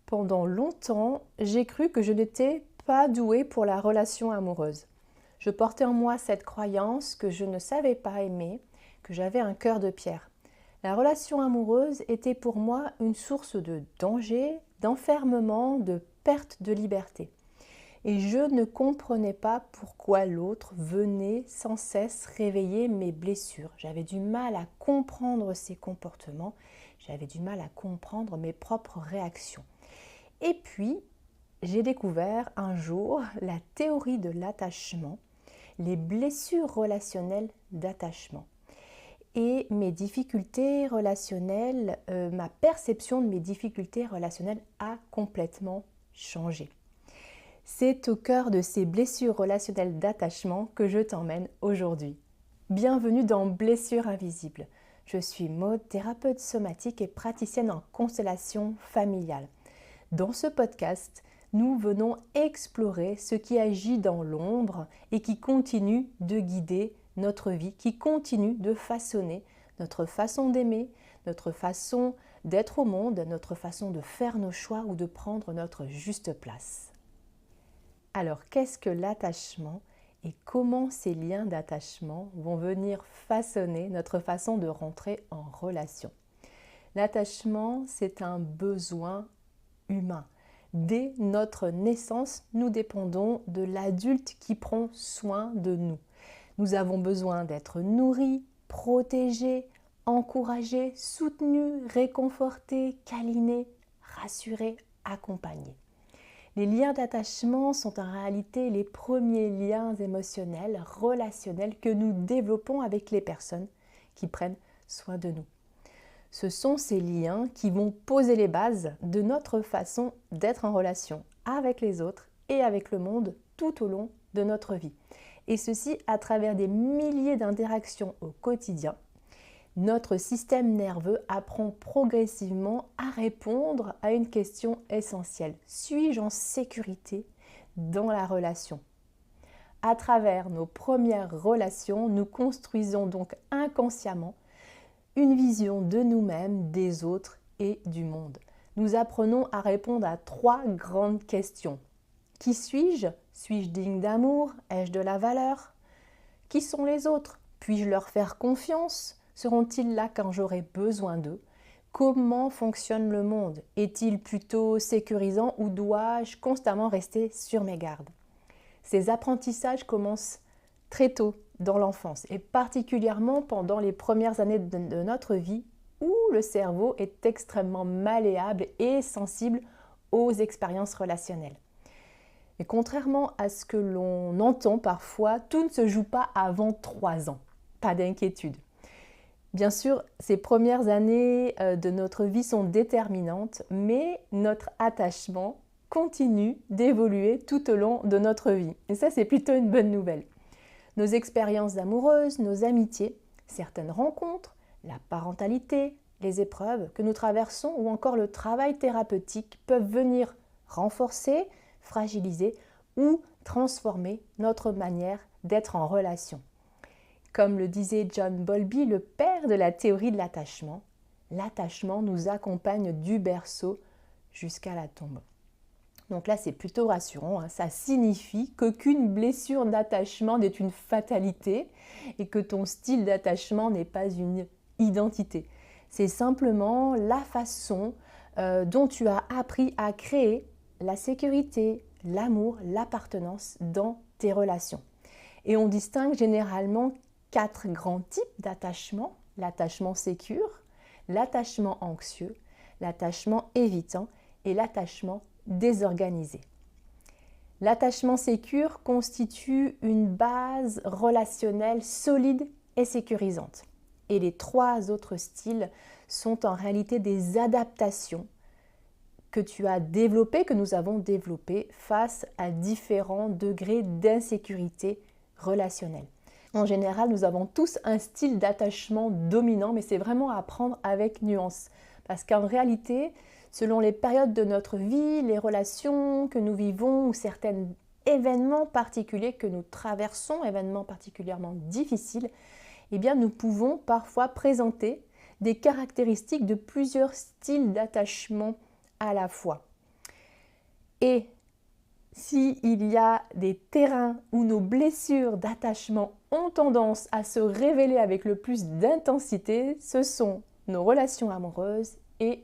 Pendant longtemps, j'ai cru que je n'étais pas douée pour la relation amoureuse. Je portais en moi cette croyance que je ne savais pas aimer, que j'avais un cœur de pierre. La relation amoureuse était pour moi une source de danger, d'enfermement, de perte de liberté. Et je ne comprenais pas pourquoi l'autre venait sans cesse réveiller mes blessures. J'avais du mal à comprendre ses comportements, j'avais du mal à comprendre mes propres réactions. Et puis, j'ai découvert un jour la théorie de l'attachement, les blessures relationnelles d'attachement. Et mes difficultés relationnelles, ma perception de mes difficultés relationnelles a complètement changé. C'est au cœur de ces blessures relationnelles d'attachement que je t'emmène aujourd'hui. Bienvenue dans Blessures invisibles. Je suis Maud, thérapeute somatique et praticienne en constellation familiale. Dans ce podcast, nous venons explorer ce qui agit dans l'ombre et qui continue de guider notre vie, qui continue de façonner notre façon d'aimer, notre façon d'être au monde, notre façon de faire nos choix ou de prendre notre juste place. Alors, qu'est-ce que l'attachement et comment ces liens d'attachement vont venir façonner notre façon de rentrer en relation? L'attachement, c'est un besoin humain. Dès notre naissance, nous dépendons de l'adulte qui prend soin de nous. Nous avons besoin d'être nourris, protégés, encouragés, soutenus, réconfortés, câlinés, rassurés, accompagnés. Les liens d'attachement sont en réalité les premiers liens émotionnels, relationnels que nous développons avec les personnes qui prennent soin de nous. Ce sont ces liens qui vont poser les bases de notre façon d'être en relation avec les autres et avec le monde tout au long de notre vie. Et ceci à travers des milliers d'interactions au quotidien. Notre système nerveux apprend progressivement à répondre à une question essentielle. Suis-je en sécurité dans la relation ? À travers nos premières relations, nous construisons donc inconsciemment une vision de nous-mêmes, des autres et du monde. Nous apprenons à répondre à 3 grandes questions. Qui suis-je ? Suis-je digne d'amour ? Ai-je de la valeur ? Qui sont les autres ? Puis-je leur faire confiance ? Seront-ils là quand j'aurai besoin d'eux ? Comment fonctionne le monde ? Est-il plutôt sécurisant ou dois-je constamment rester sur mes gardes ? Ces apprentissages commencent très tôt dans l'enfance et particulièrement pendant les premières années de notre vie où le cerveau est extrêmement malléable et sensible aux expériences relationnelles. Et contrairement à ce que l'on entend parfois, tout ne se joue pas avant 3 ans. Pas d'inquiétude. Bien sûr, ces premières années de notre vie sont déterminantes, mais notre attachement continue d'évoluer tout au long de notre vie. Et ça, c'est plutôt une bonne nouvelle. Nos expériences amoureuses, nos amitiés, certaines rencontres, la parentalité, les épreuves que nous traversons ou encore le travail thérapeutique peuvent venir renforcer, fragiliser ou transformer notre manière d'être en relation. Comme le disait John Bowlby, le père de la théorie de l'attachement nous accompagne du berceau jusqu'à la tombe. Donc là, c'est plutôt rassurant, ça signifie qu'aucune blessure d'attachement n'est une fatalité et que ton style d'attachement n'est pas une identité. C'est simplement la façon dont tu as appris à créer la sécurité, l'amour, l'appartenance dans tes relations. Et on distingue généralement 4 grands types d'attachement: l'attachement sécure, l'attachement anxieux, l'attachement évitant et l'attachement désorganisé. L'attachement sécure constitue une base relationnelle solide et sécurisante. Et les 3 autres styles sont en réalité des adaptations que tu as développées, que nous avons développées face à différents degrés d'insécurité relationnelle. En général, nous avons tous un style d'attachement dominant, mais c'est vraiment à prendre avec nuance. Parce qu'en réalité, selon les périodes de notre vie, les relations que nous vivons ou certains événements particuliers que nous traversons, événements particulièrement difficiles, eh bien, nous pouvons parfois présenter des caractéristiques de plusieurs styles d'attachement à la fois. Et s'il y a des terrains où nos blessures d'attachement ont tendance à se révéler avec le plus d'intensité, ce sont nos relations amoureuses et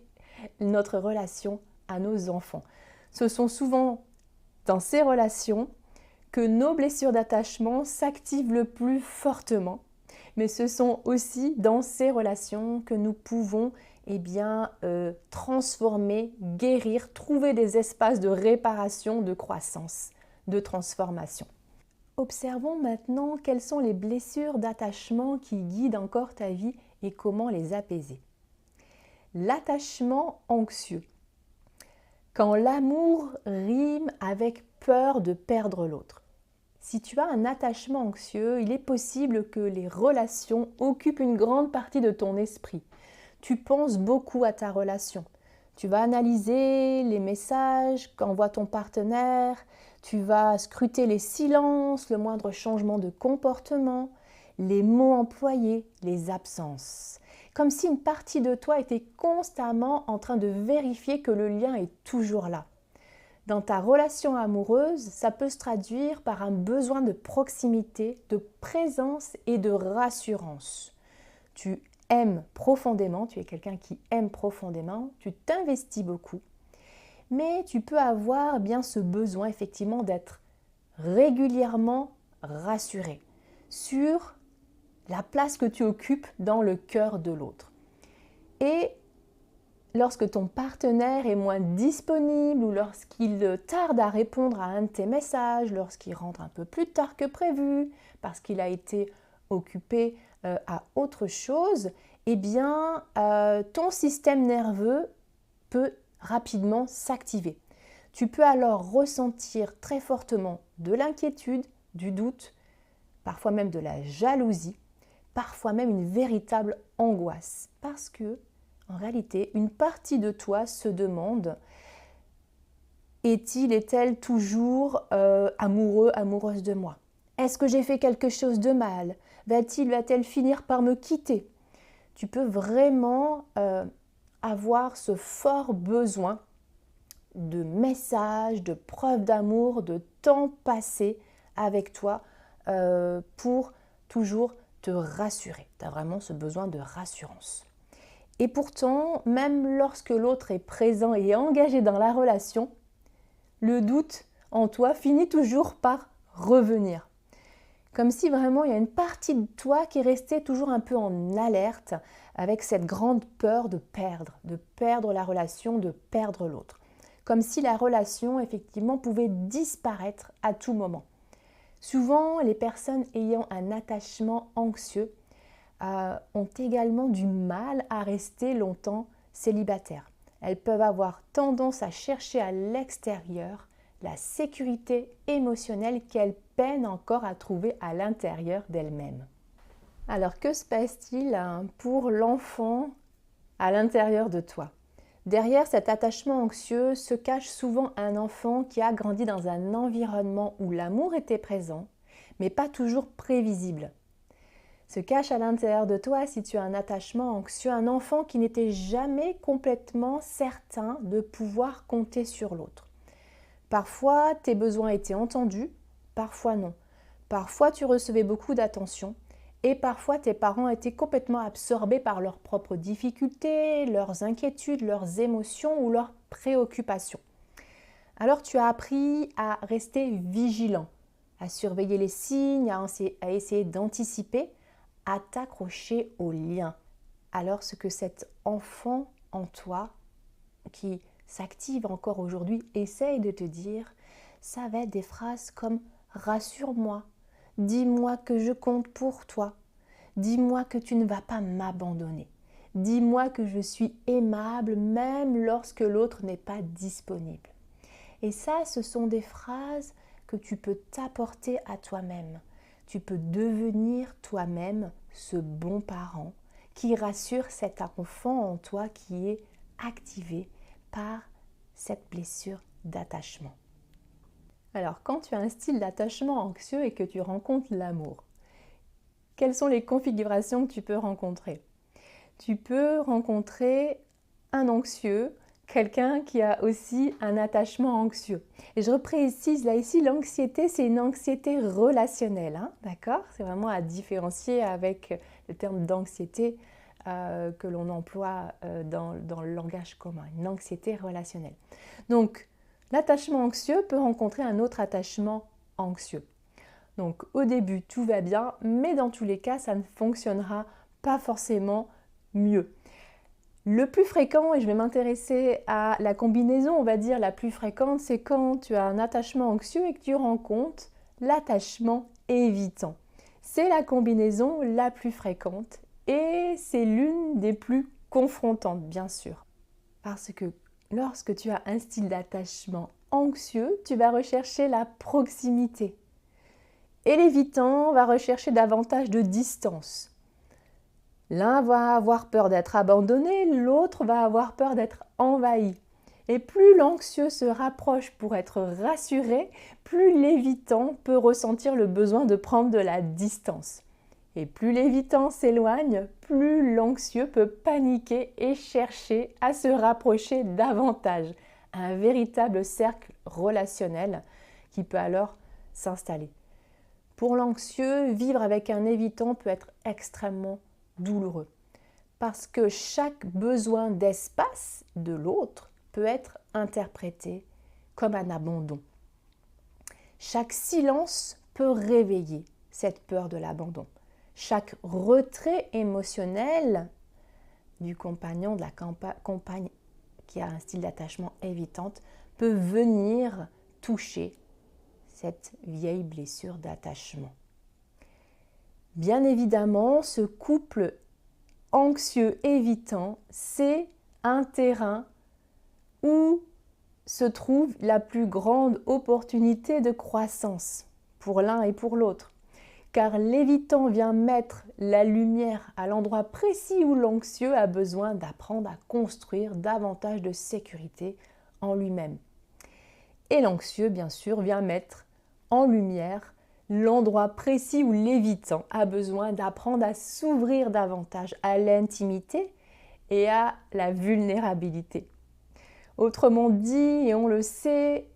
notre relation à nos enfants. Ce sont souvent dans ces relations que nos blessures d'attachement s'activent le plus fortement, mais ce sont aussi dans ces relations que nous pouvons transformer, guérir, trouver des espaces de réparation, de croissance, de transformation. Observons maintenant quelles sont les blessures d'attachement qui guident encore ta vie et comment les apaiser. L'attachement anxieux. Quand l'amour rime avec peur de perdre l'autre. Si tu as un attachement anxieux, il est possible que les relations occupent une grande partie de ton esprit. Tu penses beaucoup à ta relation. Tu vas analyser les messages qu'envoie ton partenaire, tu vas scruter les silences, le moindre changement de comportement, les mots employés, les absences. Comme si une partie de toi était constamment en train de vérifier que le lien est toujours là. Dans ta relation amoureuse, ça peut se traduire par un besoin de proximité, de présence et de rassurance. Tu aimes profondément, tu es quelqu'un qui aime profondément, tu t'investis beaucoup, mais tu peux avoir bien ce besoin effectivement d'être régulièrement rassuré sur la place que tu occupes dans le cœur de l'autre. Et lorsque ton partenaire est moins disponible ou lorsqu'il tarde à répondre à un de tes messages, lorsqu'il rentre un peu plus tard que prévu, parce qu'il a été occupé à autre chose, ton système nerveux peut rapidement s'activer. Tu peux alors ressentir très fortement de l'inquiétude, du doute, parfois même de la jalousie, parfois même une véritable angoisse, parce que en réalité, une partie de toi se demande est-elle toujours amoureux, amoureuse de moi? Est-ce que j'ai fait quelque chose de mal? Va-t-elle finir par me quitter? Tu peux vraiment avoir ce fort besoin de messages, de preuves d'amour, de temps passé avec toi pour toujours te rassurer. Tu as vraiment ce besoin de rassurance. Et pourtant, même lorsque l'autre est présent et engagé dans la relation, le doute en toi finit toujours par revenir. Comme si vraiment il y a une partie de toi qui est restée toujours un peu en alerte avec cette grande peur de perdre la relation, de perdre l'autre. Comme si la relation effectivement pouvait disparaître à tout moment. Souvent, les personnes ayant un attachement anxieux ont également du mal à rester longtemps célibataires. Elles peuvent avoir tendance à chercher à l'extérieur la sécurité émotionnelle qu'elles peinent encore à trouver à l'intérieur d'elles-mêmes. Alors que se passe-t-il pour l'enfant à l'intérieur de toi? Derrière cet attachement anxieux se cache souvent un enfant qui a grandi dans un environnement où l'amour était présent, mais pas toujours prévisible. Se cache à l'intérieur de toi, si tu as un attachement anxieux, un enfant qui n'était jamais complètement certain de pouvoir compter sur l'autre. Parfois, tes besoins étaient entendus, parfois non. Parfois, tu recevais beaucoup d'attention et parfois, tes parents étaient complètement absorbés par leurs propres difficultés, leurs inquiétudes, leurs émotions ou leurs préoccupations. Alors, tu as appris à rester vigilant, à surveiller les signes, à essayer d'anticiper, à t'accrocher au lien. Alors ce que cet enfant en toi, qui s'active encore aujourd'hui, essaye de te dire, ça va être des phrases comme « rassure-moi »,« dis-moi que je compte pour toi »,« dis-moi que tu ne vas pas m'abandonner »,« dis-moi que je suis aimable même lorsque l'autre n'est pas disponible ». Et ça, ce sont des phrases que tu peux t'apporter à toi-même. Tu peux devenir toi-même ce bon parent qui rassure cet enfant en toi qui est activé par cette blessure d'attachement. Alors, quand tu as un style d'attachement anxieux et que tu rencontres l'amour, quelles sont les configurations que tu peux rencontrer? Tu peux rencontrer un anxieux quelqu'un qui a aussi un attachement anxieux. Et je reprécise là ici, l'anxiété, c'est une anxiété relationnelle, hein, d'accord? C'est vraiment à différencier avec le terme d'anxiété que l'on emploie dans le langage commun, une anxiété relationnelle. Donc, l'attachement anxieux peut rencontrer un autre attachement anxieux. Donc, au début, tout va bien, mais dans tous les cas, ça ne fonctionnera pas forcément mieux. Le plus fréquent, et je vais m'intéresser à la combinaison, on va dire la plus fréquente, c'est quand tu as un attachement anxieux et que tu rencontres l'attachement évitant. C'est la combinaison la plus fréquente et c'est l'une des plus confrontantes, bien sûr. Parce que lorsque tu as un style d'attachement anxieux, tu vas rechercher la proximité. Et l'évitant va rechercher davantage de distance. L'un va avoir peur d'être abandonné, l'autre va avoir peur d'être envahi. Et plus l'anxieux se rapproche pour être rassuré, plus l'évitant peut ressentir le besoin de prendre de la distance. Et plus l'évitant s'éloigne, plus l'anxieux peut paniquer et chercher à se rapprocher davantage. Un véritable cercle relationnel qui peut alors s'installer. Pour l'anxieux, vivre avec un évitant peut être extrêmement douloureux parce que chaque besoin d'espace de l'autre peut être interprété comme un abandon. Chaque silence peut réveiller cette peur de l'abandon. Chaque retrait émotionnel du compagnon, de la compagne qui a un style d'attachement évitante peut venir toucher cette vieille blessure d'attachement. Bien évidemment, ce couple anxieux-évitant, c'est un terrain où se trouve la plus grande opportunité de croissance pour l'un et pour l'autre. Car l'évitant vient mettre la lumière à l'endroit précis où l'anxieux a besoin d'apprendre à construire davantage de sécurité en lui-même. Et l'anxieux, bien sûr, vient mettre en lumière l'endroit précis où l'évitant a besoin d'apprendre à s'ouvrir davantage à l'intimité et à la vulnérabilité. Autrement dit, et on le sait,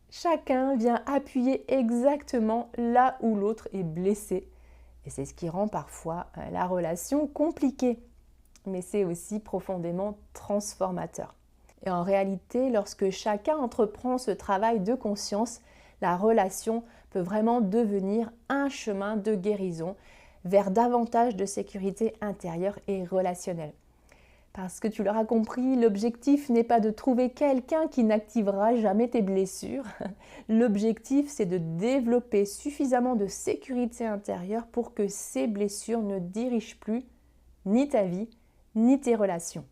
chacun vient appuyer exactement là où l'autre est blessé. Et c'est ce qui rend parfois la relation compliquée, mais c'est aussi profondément transformateur. Et en réalité, lorsque chacun entreprend ce travail de conscience, la relation peut vraiment devenir un chemin de guérison vers davantage de sécurité intérieure et relationnelle. Parce que tu l'auras compris, l'objectif n'est pas de trouver quelqu'un qui n'activera jamais tes blessures. L'objectif, c'est de développer suffisamment de sécurité intérieure pour que ces blessures ne dirigent plus ni ta vie, ni tes relations.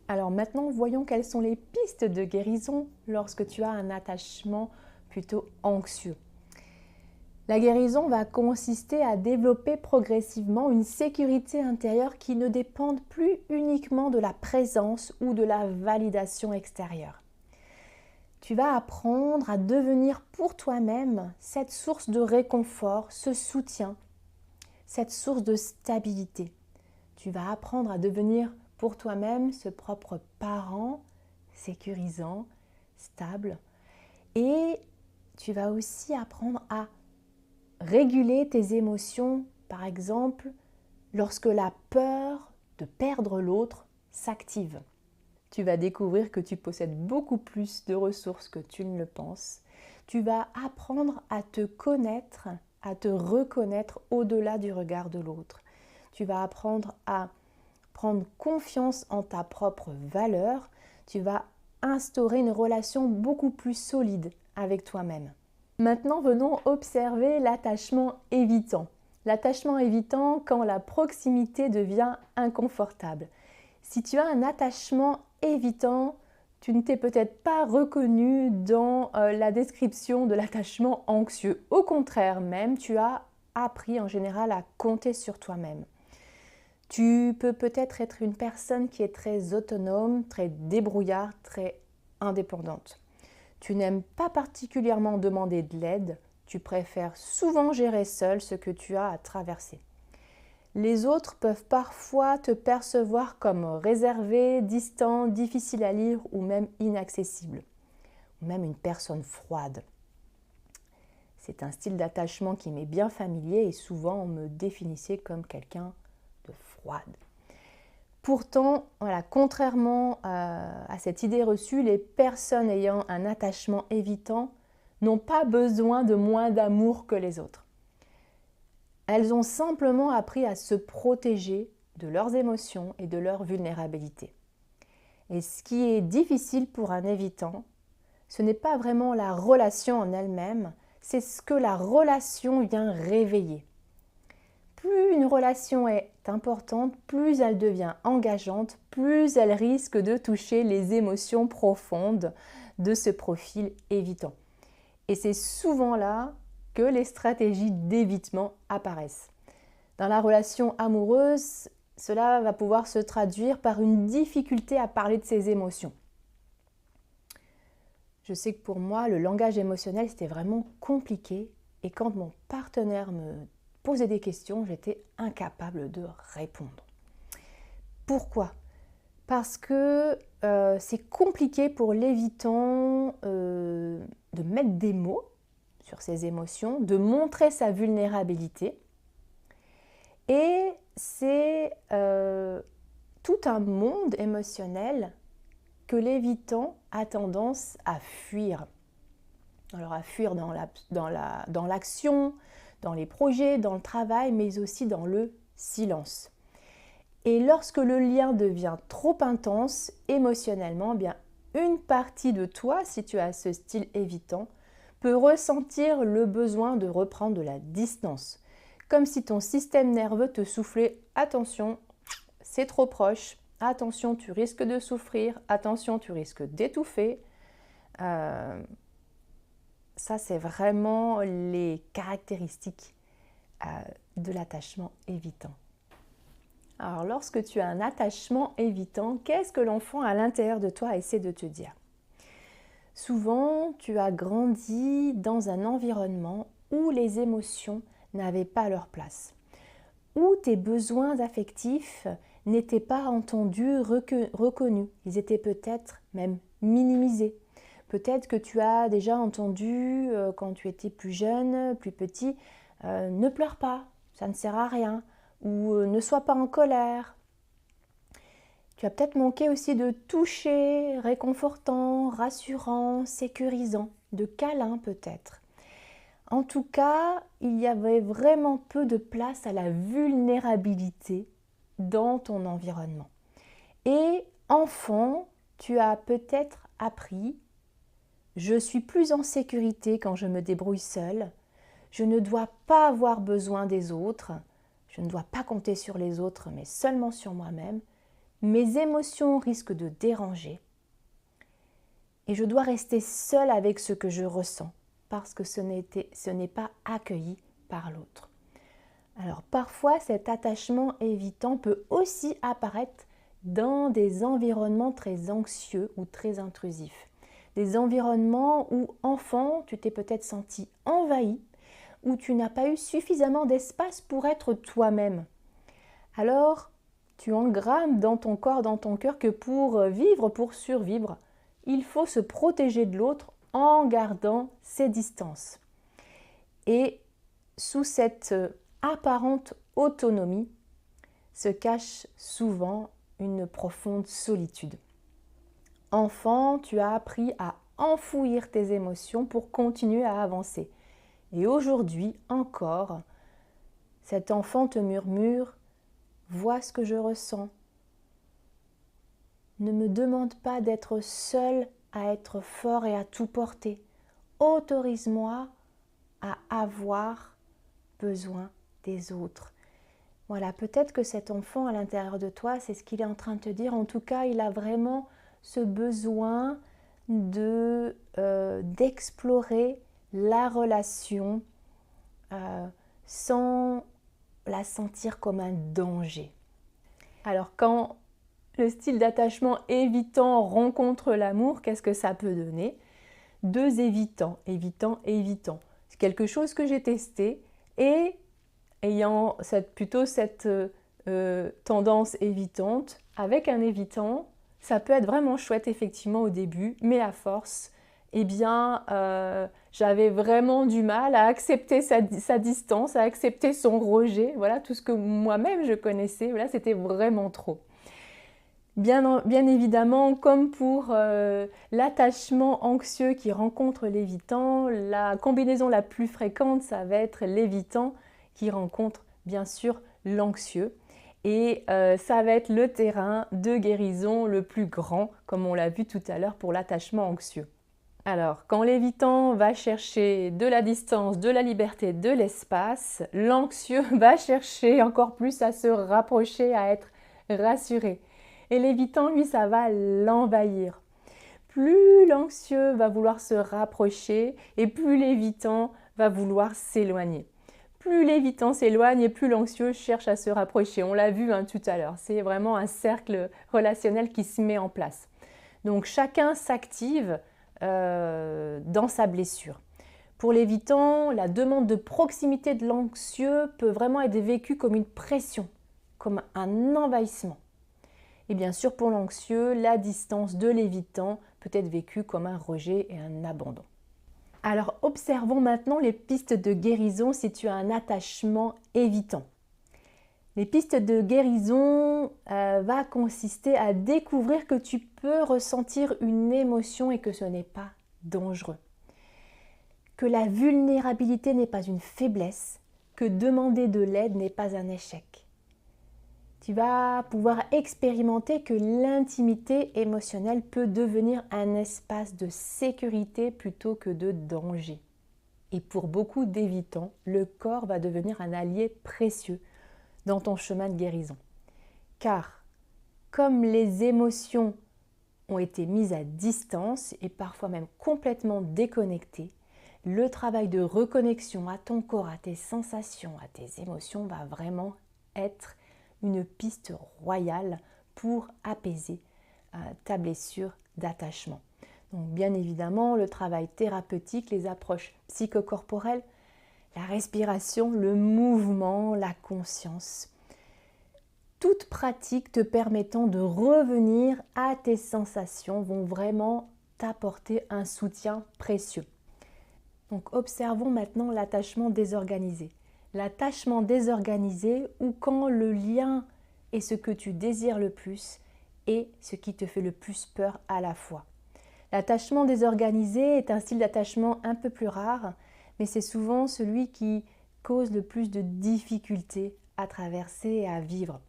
Alors maintenant, voyons quelles sont les pistes de guérison lorsque tu as un attachement plutôt anxieux. La guérison va consister à développer progressivement une sécurité intérieure qui ne dépende plus uniquement de la présence ou de la validation extérieure. Tu vas apprendre à devenir pour toi-même cette source de réconfort, ce soutien, cette source de stabilité. Tu vas apprendre à devenir pour toi-même ce propre parent sécurisant, stable. Et tu vas aussi apprendre à réguler tes émotions, par exemple, lorsque la peur de perdre l'autre s'active. Tu vas découvrir que tu possèdes beaucoup plus de ressources que tu ne le penses. Tu vas apprendre à te connaître, à te reconnaître au-delà du regard de l'autre. Tu vas apprendre à prendre confiance en ta propre valeur. Tu vas instaurer une relation beaucoup plus solide avec toi-même. Maintenant, venons observer l'attachement évitant. L'attachement évitant quand la proximité devient inconfortable. Si tu as un attachement évitant, tu ne t'es peut-être pas reconnu dans la description de l'attachement anxieux. Au contraire même, tu as appris en général à compter sur toi-même. Tu peux peut-être être une personne qui est très autonome, très débrouillarde, très indépendante. Tu n'aimes pas particulièrement demander de l'aide, tu préfères souvent gérer seul ce que tu as à traverser. Les autres peuvent parfois te percevoir comme réservé, distant, difficile à lire ou même inaccessible, ou même une personne froide. C'est un style d'attachement qui m'est bien familier et souvent on me définissait comme quelqu'un de froide. Pourtant, voilà, contrairement à cette idée reçue, les personnes ayant un attachement évitant n'ont pas besoin de moins d'amour que les autres. Elles ont simplement appris à se protéger de leurs émotions et de leur vulnérabilité. Et ce qui est difficile pour un évitant, ce n'est pas vraiment la relation en elle-même, c'est ce que la relation vient réveiller. Plus une relation est importante, plus elle devient engageante, plus elle risque de toucher les émotions profondes de ce profil évitant. Et c'est souvent là que les stratégies d'évitement apparaissent. Dans la relation amoureuse, cela va pouvoir se traduire par une difficulté à parler de ses émotions. Je sais que pour moi, le langage émotionnel, c'était vraiment compliqué. Et quand mon partenaire me posait des questions, j'étais incapable de répondre. Pourquoi ? Parce que c'est compliqué pour l'évitant de mettre des mots sur ses émotions, de montrer sa vulnérabilité. Et c'est tout un monde émotionnel que l'évitant a tendance à fuir. Alors à fuir dans l'action, dans les projets, dans le travail, mais aussi dans le silence. Et lorsque le lien devient trop intense émotionnellement, eh bien une partie de toi, si tu as ce style évitant, peut ressentir le besoin de reprendre de la distance. Comme si ton système nerveux te soufflait « Attention, c'est trop proche. Attention, tu risques de souffrir. Attention, tu risques d'étouffer. » Ça, c'est vraiment les caractéristiques de l'attachement évitant. Alors, lorsque tu as un attachement évitant, qu'est-ce que l'enfant à l'intérieur de toi essaie de te dire ? Souvent, tu as grandi dans un environnement où les émotions n'avaient pas leur place, où tes besoins affectifs n'étaient pas entendus, reconnus. Ils étaient peut-être même minimisés. Peut-être que tu as déjà entendu quand tu étais plus jeune, plus petit, ne pleure pas, ça ne sert à rien, ou ne sois pas en colère. Tu as peut-être manqué aussi de toucher, réconfortant, rassurant, sécurisant, de câlin peut-être. En tout cas, il y avait vraiment peu de place à la vulnérabilité dans ton environnement. Et enfant, tu as peut-être appris « Je suis plus en sécurité quand je me débrouille seule. Je ne dois pas avoir besoin des autres. Je ne dois pas compter sur les autres, mais seulement sur moi-même. Mes émotions risquent de déranger. Et je dois rester seule avec ce que je ressens parce que ce n'est pas accueilli par l'autre. » Alors parfois, cet attachement évitant peut aussi apparaître dans des environnements très anxieux ou très intrusifs. Des environnements où, enfant, tu t'es peut-être senti envahi, où tu n'as pas eu suffisamment d'espace pour être toi-même. Alors, tu engrammes dans ton corps, dans ton cœur que pour vivre, pour survivre, il faut se protéger de l'autre en gardant ses distances. Et sous cette apparente autonomie se cache souvent une profonde solitude. Enfant, tu as appris à enfouir tes émotions pour continuer à avancer. Et aujourd'hui encore, cet enfant te murmure « Vois ce que je ressens. Ne me demande pas d'être seul à être fort et à tout porter. Autorise-moi à avoir besoin des autres. » Voilà, peut-être que cet enfant à l'intérieur de toi, c'est ce qu'il est en train de te dire. En tout cas, il a vraiment ce besoin d'explorer la relation sans la sentir comme un danger. Alors, quand le style d'attachement évitant rencontre l'amour, qu'est-ce que ça peut donner ? Deux évitants, évitant et évitant. C'est quelque chose que j'ai testé et ayant plutôt cette tendance évitante, avec un évitant, ça peut être vraiment chouette effectivement au début, mais à force, eh bien, j'avais vraiment du mal à accepter sa distance, à accepter son rejet. Voilà, tout ce que moi-même je connaissais, voilà, c'était vraiment trop. Bien évidemment, comme pour l'attachement anxieux qui rencontre l'évitant, la combinaison la plus fréquente, ça va être l'évitant qui rencontre bien sûr l'anxieux. Et ça va être le terrain de guérison le plus grand, comme on l'a vu tout à l'heure pour l'attachement anxieux. Alors, quand l'évitant va chercher de la distance, de la liberté, de l'espace, l'anxieux va chercher encore plus à se rapprocher, à être rassuré. Et l'évitant, lui, ça va l'envahir. Plus l'anxieux va vouloir se rapprocher et plus l'évitant va vouloir s'éloigner. Plus l'évitant s'éloigne et plus l'anxieux cherche à se rapprocher. On l'a vu tout à l'heure, c'est vraiment un cercle relationnel qui se met en place. Donc chacun s'active dans sa blessure. Pour l'évitant, la demande de proximité de l'anxieux peut vraiment être vécue comme une pression, comme un envahissement. Et bien sûr, pour l'anxieux, la distance de l'évitant peut être vécue comme un rejet et un abandon. Alors, observons maintenant les pistes de guérison si tu as un attachement évitant. Les pistes de guérison va consister à découvrir que tu peux ressentir une émotion et que ce n'est pas dangereux. Que la vulnérabilité n'est pas une faiblesse, que demander de l'aide n'est pas un échec. Tu vas pouvoir expérimenter que l'intimité émotionnelle peut devenir un espace de sécurité plutôt que de danger. Et pour beaucoup d'évitants, le corps va devenir un allié précieux dans ton chemin de guérison. Car, comme les émotions ont été mises à distance et parfois même complètement déconnectées, le travail de reconnexion à ton corps, à tes sensations, à tes émotions va vraiment être une piste royale pour apaiser ta blessure d'attachement. Donc bien évidemment, le travail thérapeutique, les approches psychocorporelles, la respiration, le mouvement, la conscience. Toutes pratiques te permettant de revenir à tes sensations vont vraiment t'apporter un soutien précieux. Donc observons maintenant l'attachement désorganisé. L'attachement désorganisé ou quand le lien est ce que tu désires le plus et ce qui te fait le plus peur à la fois. L'attachement désorganisé est un style d'attachement un peu plus rare, mais c'est souvent celui qui cause le plus de difficultés à traverser et à vivre.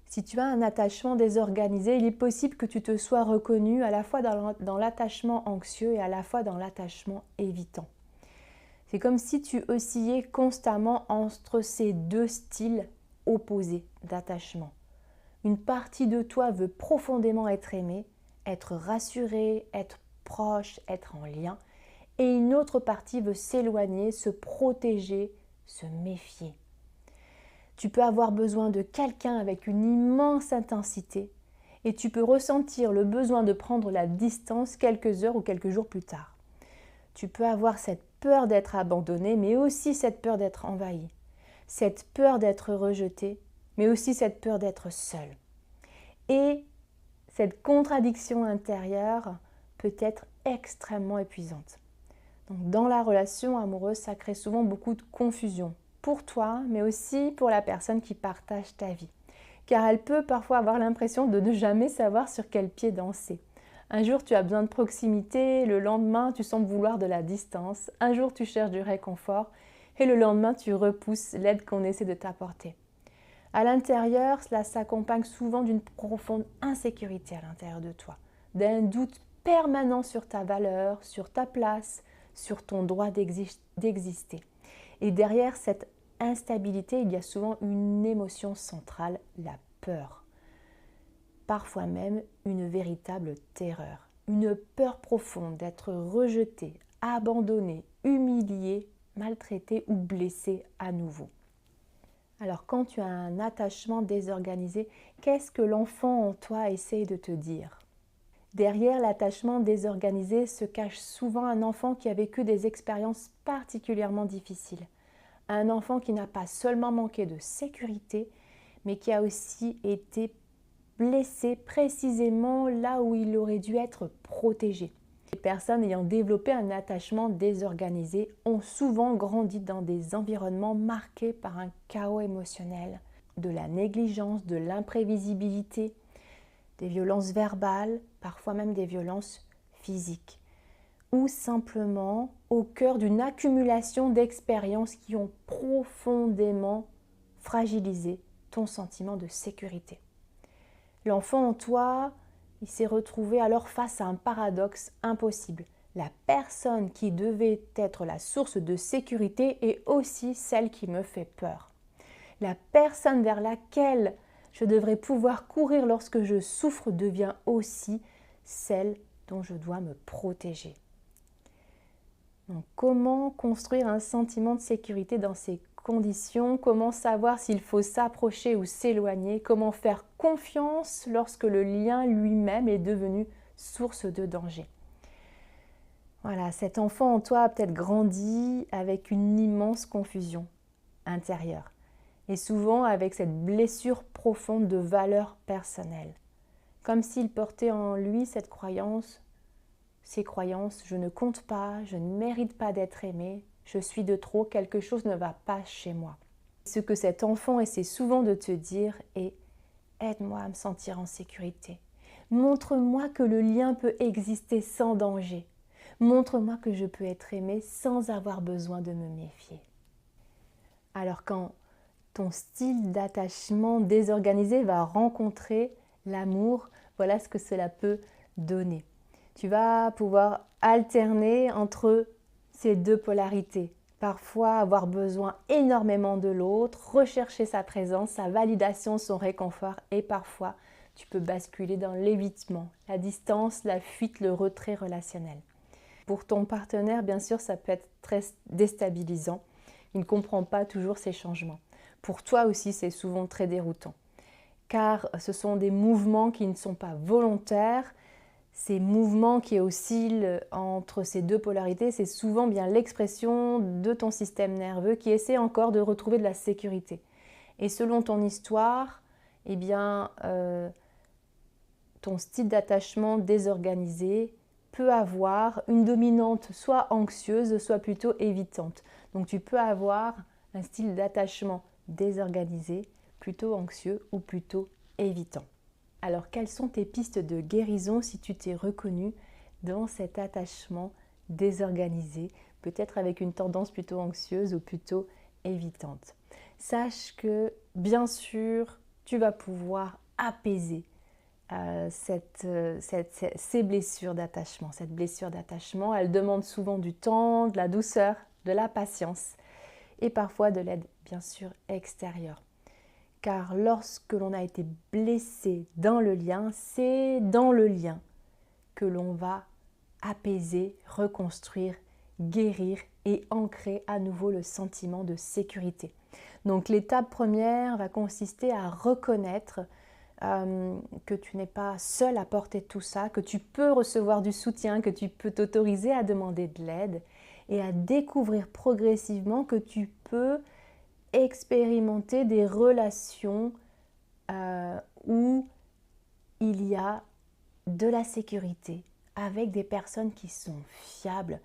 Si tu as un attachement désorganisé, il est possible que tu te sois reconnu à la fois dans l'attachement anxieux et à la fois dans l'attachement évitant. C'est comme si tu oscillais constamment entre ces deux styles opposés d'attachement. Une partie de toi veut profondément être aimée, être rassurée, être proche, être en lien, et une autre partie veut s'éloigner, se protéger, se méfier. Tu peux avoir besoin de quelqu'un avec une immense intensité et tu peux ressentir le besoin de prendre la distance quelques heures ou quelques jours plus tard. Tu peux avoir cette peur d'être abandonné, mais aussi cette peur d'être envahi, cette peur d'être rejeté, mais aussi cette peur d'être seul. Et cette contradiction intérieure peut être extrêmement épuisante. Donc, dans la relation amoureuse, ça crée souvent beaucoup de confusion pour toi, mais aussi pour la personne qui partage ta vie. Car elle peut parfois avoir l'impression de ne jamais savoir sur quel pied danser. Un jour, tu as besoin de proximité, le lendemain, tu sembles vouloir de la distance. Un jour, tu cherches du réconfort et le lendemain, tu repousses l'aide qu'on essaie de t'apporter. À l'intérieur, cela s'accompagne souvent d'une profonde insécurité à l'intérieur de toi, d'un doute permanent sur ta valeur, sur ta place, sur ton droit d'exister. Et derrière cette instabilité, il y a souvent une émotion centrale, la peur. Parfois même une véritable terreur, une peur profonde d'être rejeté, abandonné, humilié, maltraité ou blessé à nouveau. Alors quand tu as un attachement désorganisé, qu'est-ce que l'enfant en toi essaye de te dire ? Derrière l'attachement désorganisé se cache souvent un enfant qui a vécu des expériences particulièrement difficiles. Un enfant qui n'a pas seulement manqué de sécurité, mais qui a aussi été blessé précisément là où il aurait dû être protégé. Les personnes ayant développé un attachement désorganisé ont souvent grandi dans des environnements marqués par un chaos émotionnel, de la négligence, de l'imprévisibilité, des violences verbales, parfois même des violences physiques, ou simplement au cœur d'une accumulation d'expériences qui ont profondément fragilisé ton sentiment de sécurité. L'enfant en toi, il s'est retrouvé alors face à un paradoxe impossible. La personne qui devait être la source de sécurité est aussi celle qui me fait peur. La personne vers laquelle je devrais pouvoir courir lorsque je souffre devient aussi celle dont je dois me protéger. Donc, comment construire un sentiment de sécurité dans ces conditions? Comment savoir s'il faut s'approcher ou s'éloigner? Comment faire confiance lorsque le lien lui-même est devenu source de danger? Voilà, cet enfant en toi a peut-être grandi avec une immense confusion intérieure et souvent avec cette blessure profonde de valeur personnelle, comme s'il portait en lui cette croyance, ces croyances: je ne compte pas, je ne mérite pas d'être aimé, je suis de trop, quelque chose ne va pas chez moi. Ce que cet enfant essaie souvent de te dire est: aide-moi à me sentir en sécurité. Montre-moi que le lien peut exister sans danger. Montre-moi que je peux être aimé sans avoir besoin de me méfier. Alors quand ton style d'attachement désorganisé va rencontrer l'amour, voilà ce que cela peut donner. Tu vas pouvoir alterner entre ces deux polarités. Parfois avoir besoin énormément de l'autre, rechercher sa présence, sa validation, son réconfort, et parfois tu peux basculer dans l'évitement, la distance, la fuite, le retrait relationnel. Pour ton partenaire, bien sûr, ça peut être très déstabilisant. Il ne comprend pas toujours ces changements. Pour toi aussi, c'est souvent très déroutant, car ce sont des mouvements qui ne sont pas volontaires. Ces mouvements qui oscillent entre ces deux polarités, c'est souvent bien l'expression de ton système nerveux qui essaie encore de retrouver de la sécurité. Et selon ton histoire, eh bien, ton style d'attachement désorganisé peut avoir une dominante soit anxieuse, soit plutôt évitante. Donc tu peux avoir un style d'attachement désorganisé, plutôt anxieux ou plutôt évitant. Alors, quelles sont tes pistes de guérison si tu t'es reconnu dans cet attachement désorganisé, peut-être avec une tendance plutôt anxieuse ou plutôt évitante? Sache que, bien sûr, tu vas pouvoir apaiser ces blessures d'attachement. Cette blessure d'attachement, elle demande souvent du temps, de la douceur, de la patience et parfois de l'aide, bien sûr, extérieure. Car lorsque l'on a été blessé dans le lien, c'est dans le lien que l'on va apaiser, reconstruire, guérir et ancrer à nouveau le sentiment de sécurité. Donc l'étape première va consister à reconnaître que tu n'es pas seul à porter tout ça, que tu peux recevoir du soutien, que tu peux t'autoriser à demander de l'aide et à découvrir progressivement que tu peux expérimenter des relations où il y a de la sécurité avec des personnes qui sont fiables.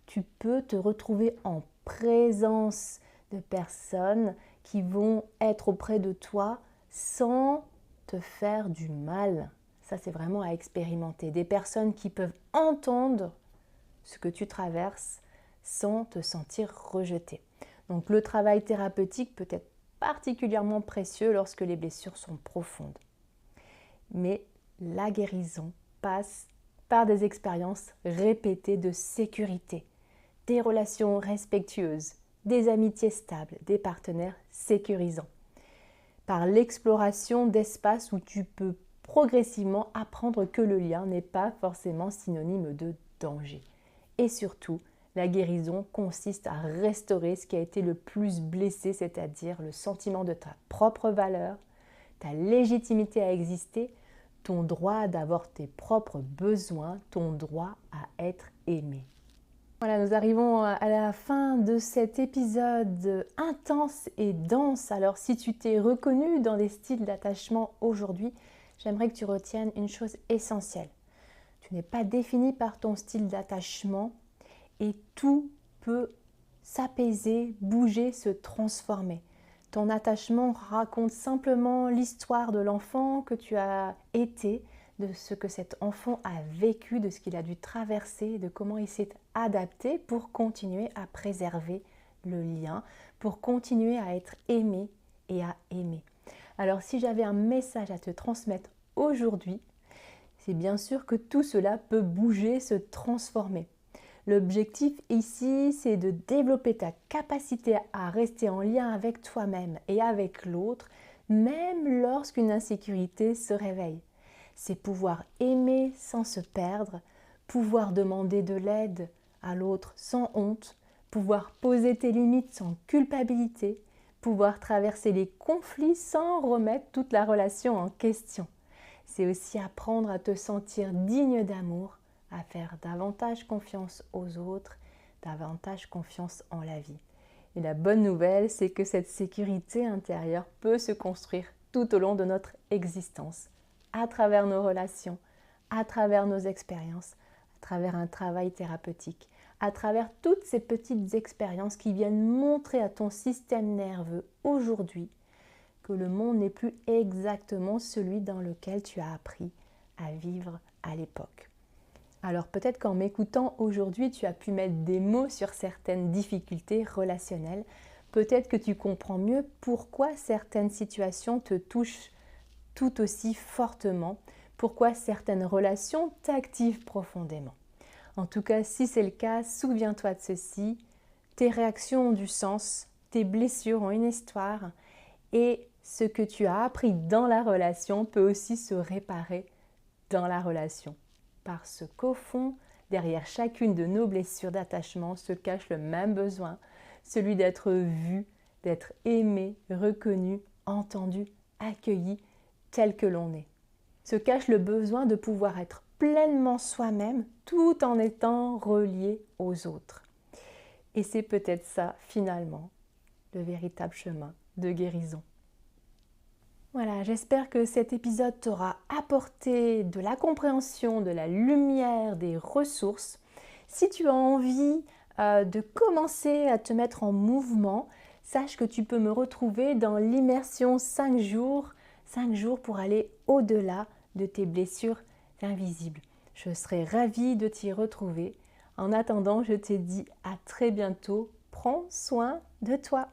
Tu peux te retrouver en présence de personnes qui vont être auprès de toi sans te faire du mal. Ça, c'est vraiment à expérimenter. Des personnes qui peuvent entendre ce que tu traverses sans te sentir rejeté. Donc le travail thérapeutique peut être particulièrement précieux lorsque les blessures sont profondes. Mais la guérison passe par des expériences répétées de sécurité, des relations respectueuses, des amitiés stables, des partenaires sécurisants. Par l'exploration d'espaces où tu peux progressivement apprendre que le lien n'est pas forcément synonyme de danger. Et surtout, la guérison consiste à restaurer ce qui a été le plus blessé, c'est-à-dire le sentiment de ta propre valeur, ta légitimité à exister, ton droit d'avoir tes propres besoins, ton droit à être aimé. Voilà, nous arrivons à la fin de cet épisode intense et dense. Alors si tu t'es reconnu dans des styles d'attachement aujourd'hui, j'aimerais que tu retiennes une chose essentielle. Tu n'es pas défini par ton style d'attachement et tout peut s'apaiser, bouger, se transformer. Ton attachement raconte simplement l'histoire de l'enfant que tu as été, de ce que cet enfant a vécu, de ce qu'il a dû traverser, de comment il s'est adapté pour continuer à préserver le lien, pour continuer à être aimé et à aimer. Alors si j'avais un message à te transmettre aujourd'hui, c'est bien sûr que tout cela peut bouger, se transformer. L'objectif ici, c'est de développer ta capacité à rester en lien avec toi-même et avec l'autre, même lorsqu'une insécurité se réveille. C'est pouvoir aimer sans se perdre, pouvoir demander de l'aide à l'autre sans honte, pouvoir poser tes limites sans culpabilité, pouvoir traverser les conflits sans remettre toute la relation en question. C'est aussi apprendre à te sentir digne d'amour, à faire davantage confiance aux autres, davantage confiance en la vie. Et la bonne nouvelle, c'est que cette sécurité intérieure peut se construire tout au long de notre existence, à travers nos relations, à travers nos expériences, à travers un travail thérapeutique, à travers toutes ces petites expériences qui viennent montrer à ton système nerveux aujourd'hui que le monde n'est plus exactement celui dans lequel tu as appris à vivre à l'époque. Alors peut-être qu'en m'écoutant aujourd'hui, tu as pu mettre des mots sur certaines difficultés relationnelles. Peut-être que tu comprends mieux pourquoi certaines situations te touchent tout aussi fortement, pourquoi certaines relations t'activent profondément. En tout cas, si c'est le cas, souviens-toi de ceci. Tes réactions ont du sens, tes blessures ont une histoire et ce que tu as appris dans la relation peut aussi se réparer dans la relation. Parce qu'au fond, derrière chacune de nos blessures d'attachement se cache le même besoin, celui d'être vu, d'être aimé, reconnu, entendu, accueilli, tel que l'on est. Se cache le besoin de pouvoir être pleinement soi-même tout en étant relié aux autres. Et c'est peut-être ça, finalement, le véritable chemin de guérison. Voilà, j'espère que cet épisode t'aura apporté de la compréhension, de la lumière, des ressources. Si tu as envie de commencer à te mettre en mouvement, sache que tu peux me retrouver dans l'immersion 5 jours pour aller au-delà de tes blessures invisibles. Je serai ravie de t'y retrouver. En attendant, je te dis à très bientôt. Prends soin de toi.